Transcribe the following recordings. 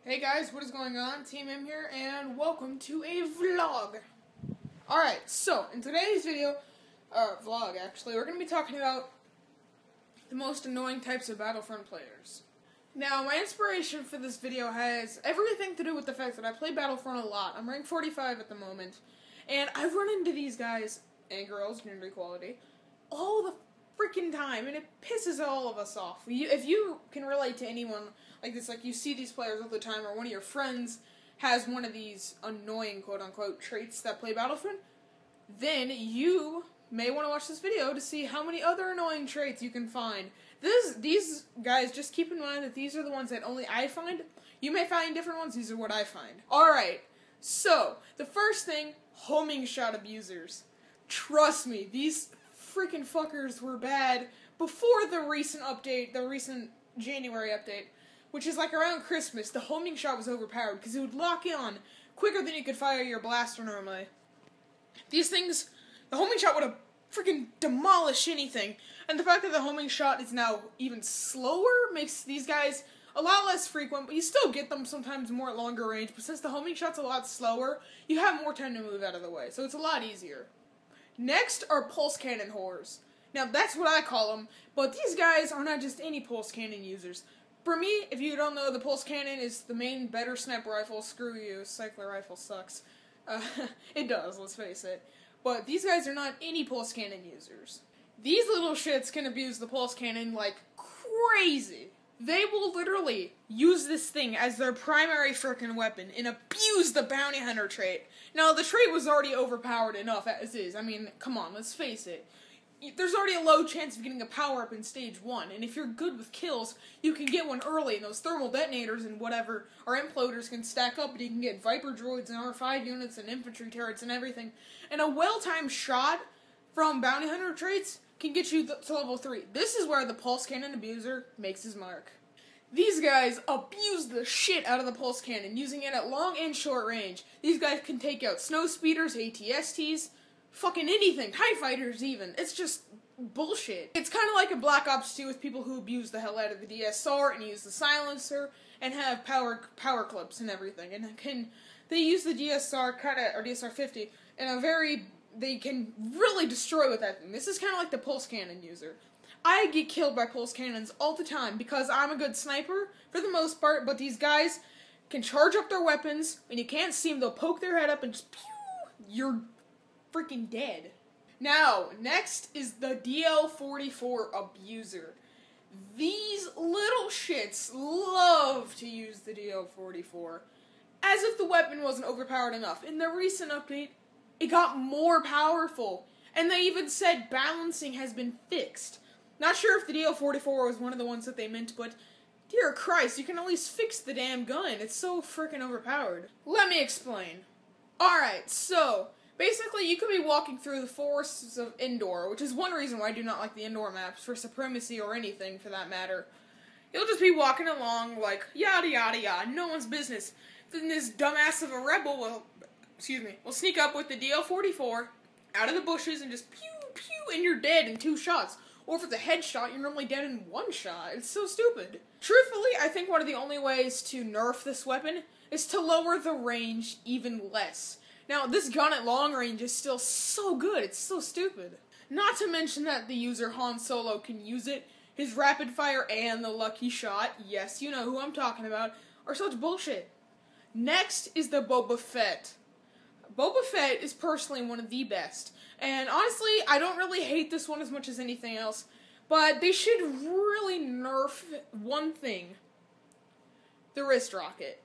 Hey guys, what is going on? Team M here, and welcome to a vlog. Alright, so, in today's video, vlog actually, we're going to be talking about the most annoying types of Battlefront players. Now, my inspiration for this video has everything to do with the fact that I play Battlefront a lot. I'm rank 45 at the moment, and I've run into these guys, and girls, gender equality, all the freaking time, and it pisses all of us off. If you can relate to anyone like this, like you see these players all the time, or one of your friends has one of these annoying quote-unquote traits that play Battlefront, then you may want to watch this video to see how many other annoying traits you can find. These guys, just keep in mind that these are the ones that only I find. You may find different ones, these are what I find. Alright, so, the first thing, homing shot abusers. Trust me, these freaking fuckers were bad before the recent update, the recent January update, which is like around Christmas. The homing shot was overpowered because it would lock on quicker than you could fire your blaster normally. These things, the homing shot would have freaking demolished anything, and the fact that the homing shot is now even slower makes these guys a lot less frequent, but you still get them sometimes more at longer range, but since the homing shot's a lot slower, you have more time to move out of the way, so it's a lot easier. Next are pulse cannon whores. Now, that's what I call them, but these guys are not just any pulse cannon users. For me, if you don't know, the pulse cannon is the main better sniper rifle. Screw you, cycler rifle sucks. It does, let's face it. But these guys are not any pulse cannon users. These little shits can abuse the pulse cannon like crazy. They will literally use this thing as their primary frickin' weapon and abuse the bounty hunter trait. Now, the trait was already overpowered enough as is. I mean, come on, let's face it. There's already a low chance of getting a power-up in Stage 1, and if you're good with kills, you can get one early, and those thermal detonators and whatever, or imploders can stack up, and you can get Viper droids and R5 units and infantry turrets and everything. And a well-timed shot from bounty hunter traits can get you to level 3. This is where the pulse cannon abuser makes his mark. These guys abuse the shit out of the pulse cannon, using it at long and short range. These guys can take out snow speeders, ATSTs, fucking anything, TIE fighters even. It's just bullshit. It's kind of like a Black Ops 2 with people who abuse the hell out of the DSR and use the silencer and have power clips and everything. And they use the DSR or DSR 50 in a they can really destroy with that thing. This is kind of like the pulse cannon user. I get killed by pulse cannons all the time because I'm a good sniper for the most part, but these guys can charge up their weapons and you can't see them. They'll poke their head up and just pew, you're freaking dead. Now, next is the DL-44 abuser. These little shits love to use the DL-44, as if the weapon wasn't overpowered enough. In the recent update, it got more powerful, and they even said balancing has been fixed. Not sure if the DL-44 was one of the ones that they meant, but dear Christ, you can at least fix the damn gun. It's so freaking overpowered. Let me explain. Alright, so basically, you could be walking through the forests of Indoor, which is one reason why I do not like the Indoor maps, for Supremacy or anything for that matter. You'll just be walking along like, yada yada yada, no one's business. Then this dumbass of a rebel will sneak up with the DL-44 out of the bushes and just pew pew, and you're dead in 2 shots. Or if it's a headshot, you're normally dead in 1 shot. It's so stupid. Truthfully, I think one of the only ways to nerf this weapon is to lower the range even less. Now, this gun at long range is still so good, it's so stupid. Not to mention that the user Han Solo can use it, his rapid fire and the lucky shot, yes, you know who I'm talking about, are such bullshit. Next is the Boba Fett. Boba Fett is personally one of the best, and honestly, I don't really hate this one as much as anything else, but they should really nerf one thing. The wrist rocket.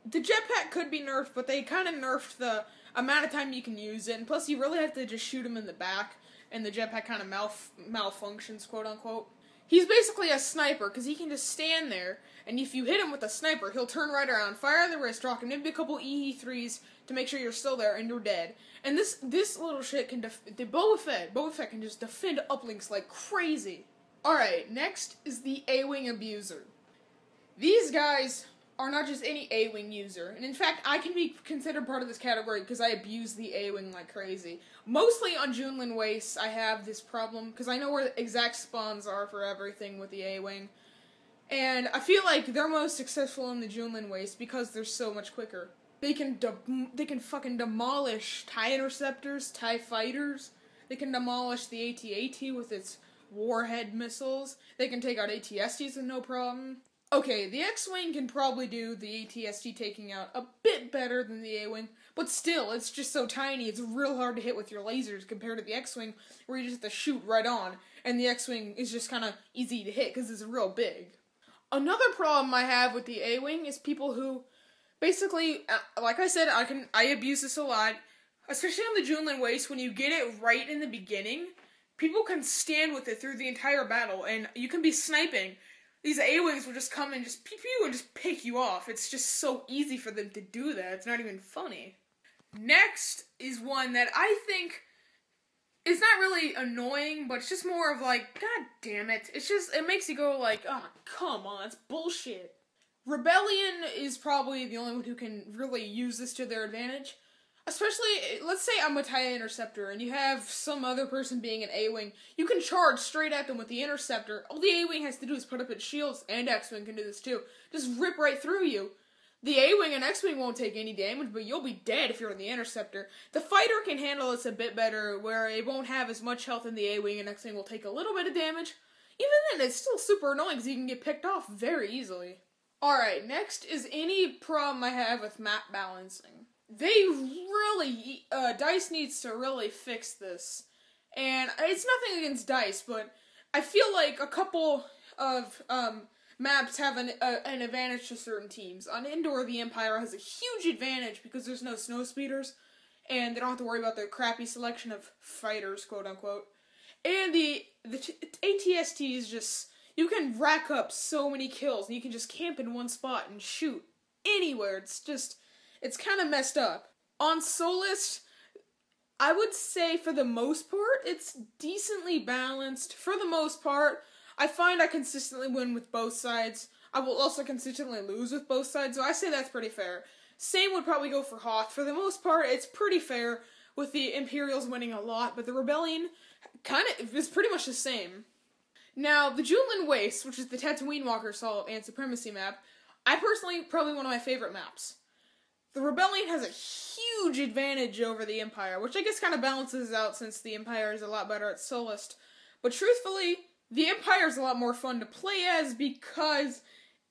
The jetpack could be nerfed, but they kind of nerfed the amount of time you can use it, and plus you really have to just shoot him in the back, and the jetpack kind of malfunctions, quote-unquote. He's basically a sniper, because he can just stand there, and if you hit him with a sniper, he'll turn right around, fire the wrist rocket, maybe a couple EE3s to make sure you're still there, and you're dead. And this little shit can Boba Fett can just defend uplinks like crazy. Alright, next is the A-Wing abuser. These guys are not just any A-Wing user, and in fact, I can be considered part of this category because I abuse the A-Wing like crazy. Mostly on Junlin Wastes, I have this problem, because I know where the exact spawns are for everything with the A-Wing. And I feel like they're most successful in the Junlin waste because they're so much quicker. They can fucking demolish TIE interceptors, TIE fighters. They can demolish the AT-AT with its warhead missiles. They can take out AT-STs with no problem. Okay, the X-Wing can probably do the AT-ST taking out a bit better than the A-Wing, but still, it's just so tiny, it's real hard to hit with your lasers compared to the X-Wing, where you just have to shoot right on, and the X-Wing is just kind of easy to hit because it's real big. Another problem I have with the A-Wing is people who, basically, like I said, I abuse this a lot, especially on the Junlin Waste, when you get it right in the beginning, people can stand with it through the entire battle, and you can be sniping. These A-Wings will just come and just pew pew and just pick you off. It's just so easy for them to do that. It's not even funny. Next is one that I think is not really annoying, but it's just more of like, god damn it. It makes you go like, oh, come on, it's bullshit. Rebellion is probably the only one who can really use this to their advantage. Especially, let's say I'm a TIE Interceptor, and you have some other person being an A-Wing. You can charge straight at them with the Interceptor. All the A-Wing has to do is put up its shields, and X-Wing can do this too. Just rip right through you. The A-Wing and X-Wing won't take any damage, but you'll be dead if you're in the Interceptor. The fighter can handle this a bit better, where it won't have as much health in the A-Wing, and X-Wing will take a little bit of damage. Even then, it's still super annoying, because you can get picked off very easily. Alright, next is any problem I have with map balancing. They really, DICE needs to really fix this. And it's nothing against DICE, but I feel like a couple of, maps have an advantage to certain teams. On Endor, the Empire has a huge advantage because there's no snow speeders, and they don't have to worry about the crappy selection of fighters, quote-unquote. And the AT-ST is just, you can rack up so many kills, and you can just camp in one spot and shoot anywhere. It's kind of messed up. On Solist, I would say for the most part, it's decently balanced. For the most part, I find I consistently win with both sides. I will also consistently lose with both sides, so I say that's pretty fair. Same would probably go for Hoth. For the most part, it's pretty fair, with the Imperials winning a lot, but the Rebellion kind of is pretty much the same. Now, the Junlin Waste, which is the Tatooine Walker Assault and Supremacy map, I personally, probably one of my favorite maps. The Rebellion has a huge advantage over the Empire, which I guess kind of balances out since the Empire is a lot better at Solist. But truthfully, the Empire is a lot more fun to play as because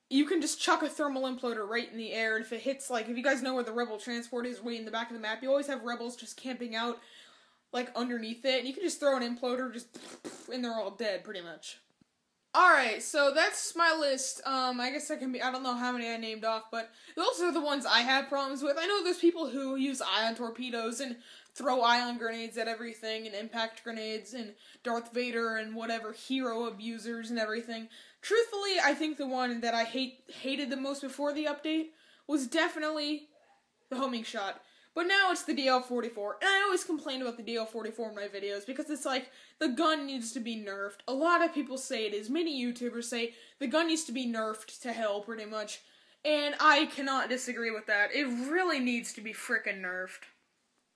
you can just chuck a thermal imploder right in the air, and if it hits, like, if you guys know where the Rebel transport is, way in the back of the map, you always have Rebels just camping out, like, underneath it, and you can just throw an imploder, and they're all dead, pretty much. Alright, so that's my list. I guess I don't know how many I named off, but those are the ones I have problems with. I know there's people who use ion torpedoes and throw ion grenades at everything, and impact grenades, and Darth Vader, and whatever, hero abusers and everything. Truthfully, I think the one that I hated the most before the update was definitely the homing shot. But now it's the DL-44, and I always complain about the DL-44 in my videos, because it's like, the gun needs to be nerfed. A lot of people say it is. Many YouTubers say the gun needs to be nerfed to hell, pretty much. And I cannot disagree with that. It really needs to be frickin' nerfed.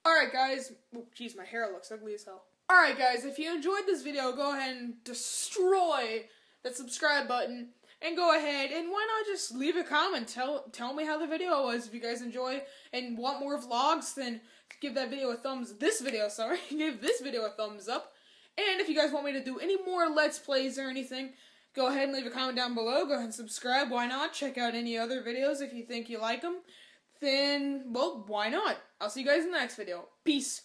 Alright guys, oh jeez, my hair looks ugly as hell. Alright guys, if you enjoyed this video, go ahead and destroy that subscribe button. And go ahead, and why not just leave a comment, tell me how the video was. If you guys enjoy and want more vlogs, then give this video a thumbs up. And if you guys want me to do any more Let's Plays or anything, go ahead and leave a comment down below. Go ahead and subscribe, why not? Check out any other videos if you think you like them. Then, well, why not? I'll see you guys in the next video. Peace.